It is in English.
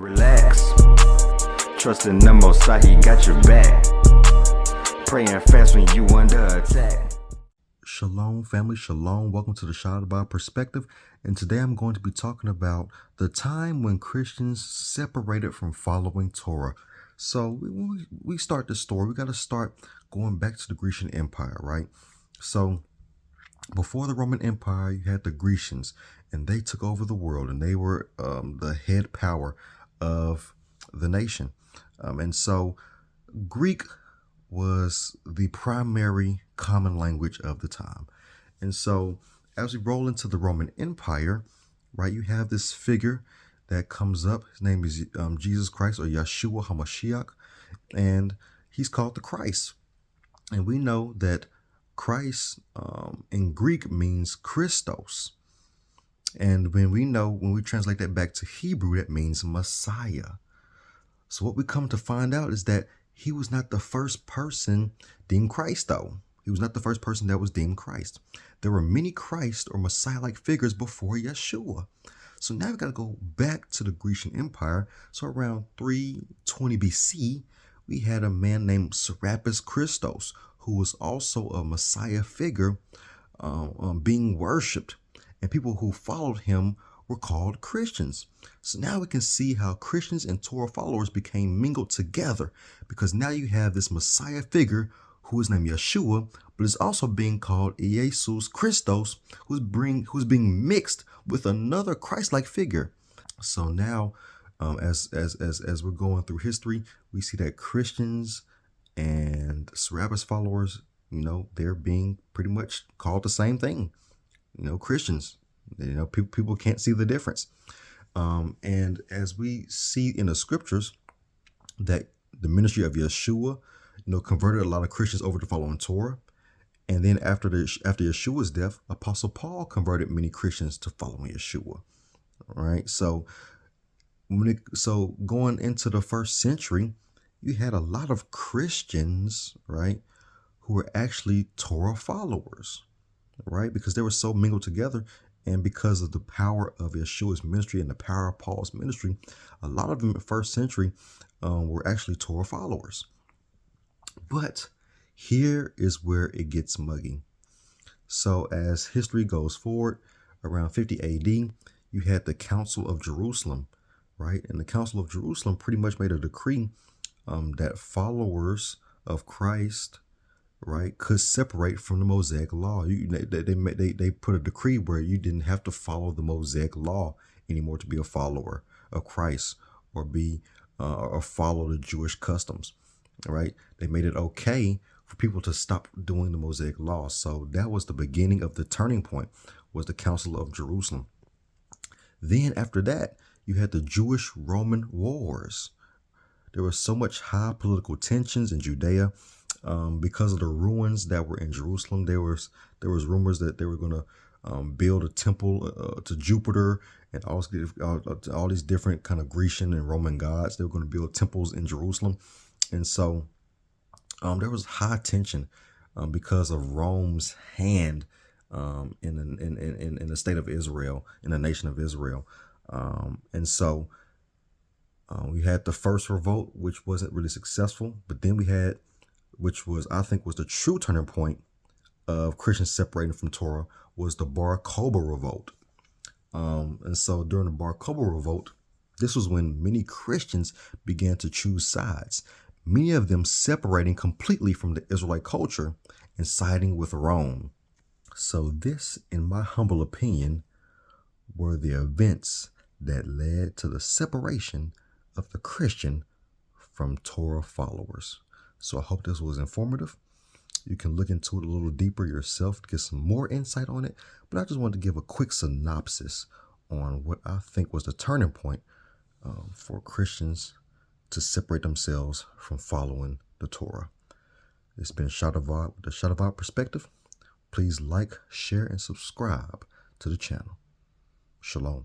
Relax, trust in the Most High, He got your back. Praying fast when you under attack. Shalom, family. Shalom. Welcome to the Shabbat Perspective. And today I'm going to be talking about the time when Christians separated from following Torah. So when we start this story, we got to start going back to the Grecian Empire, right? So before the Roman Empire, you had the Grecians, and they took over the world, and they were the head power of the nation. And so Greek was the primary common language of the time. And so as we roll into the Roman Empire, right, you have this figure that comes up. His name is Jesus Christ, or Yeshua HaMashiach, and he's called the Christ. And we know that Christ in Greek means Christos. And when we translate that back to Hebrew, that means Messiah. So what we come to find out is that he was not the first person deemed Christ, though. He was not the first person that was deemed Christ. There were many Christ or Messiah-like figures before Yeshua. So now we got to go back to the Grecian Empire. So around 320 BC, we had a man named Serapis Christos, who was also a Messiah figure being worshipped. And people who followed him were called Christians. So now we can see how Christians and Torah followers became mingled together, because now you have this Messiah figure who is named Yeshua, but is also being called Jesus Christos, who's being mixed with another Christ-like figure. So now, as we're going through history, we see that Christians and Serapis followers, they're being pretty much called the same thing. Christians, people can't see the difference. And as we see in the scriptures that the ministry of Yeshua, converted a lot of Christians over to following Torah. And then after Yeshua's death, Apostle Paul converted many Christians to following Yeshua. Right. So going into the first century, you had a lot of Christians, right, who were actually Torah followers, right, because they were so mingled together. And because of the power of Yeshua's ministry and the power of Paul's ministry, a lot of them in the first century were actually Torah followers. But here is where it gets muggy. So as history goes forward, around 50 AD, you had the Council of Jerusalem, right? And the Council of Jerusalem pretty much made a decree that followers of Christ, right, could separate from the Mosaic law. They put a decree where you didn't have to follow the Mosaic law anymore to be a follower of Christ or follow the Jewish customs, right? They made it okay for people to stop doing the Mosaic law. So that was the beginning of the turning point, was the Council of Jerusalem. Then after that, you had the Jewish-Roman wars. There was so much high political tensions in Judea. Because of the ruins that were in Jerusalem, there was rumors that they were going to build a temple to Jupiter and all these different kind of Grecian and Roman gods. They were going to build temples in Jerusalem, and so there was high tension because of Rome's hand in the state of Israel, in the nation of Israel, and so we had the first revolt, which wasn't really successful, but then we had, which I think was the true turning point of Christians separating from Torah, was the Bar Kokhba revolt. And so during the Bar Kokhba revolt, this was when many Christians began to choose sides, many of them separating completely from the Israelite culture and siding with Rome. So this, in my humble opinion, were the events that led to the separation of the Christian from Torah followers. So I hope this was informative. You can look into it a little deeper yourself to get some more insight on it. But I just wanted to give a quick synopsis on what I think was the turning point for Christians to separate themselves from following the Torah. It's been Shabbat with the Shabbat Perspective. Please like, share, and subscribe to the channel. Shalom.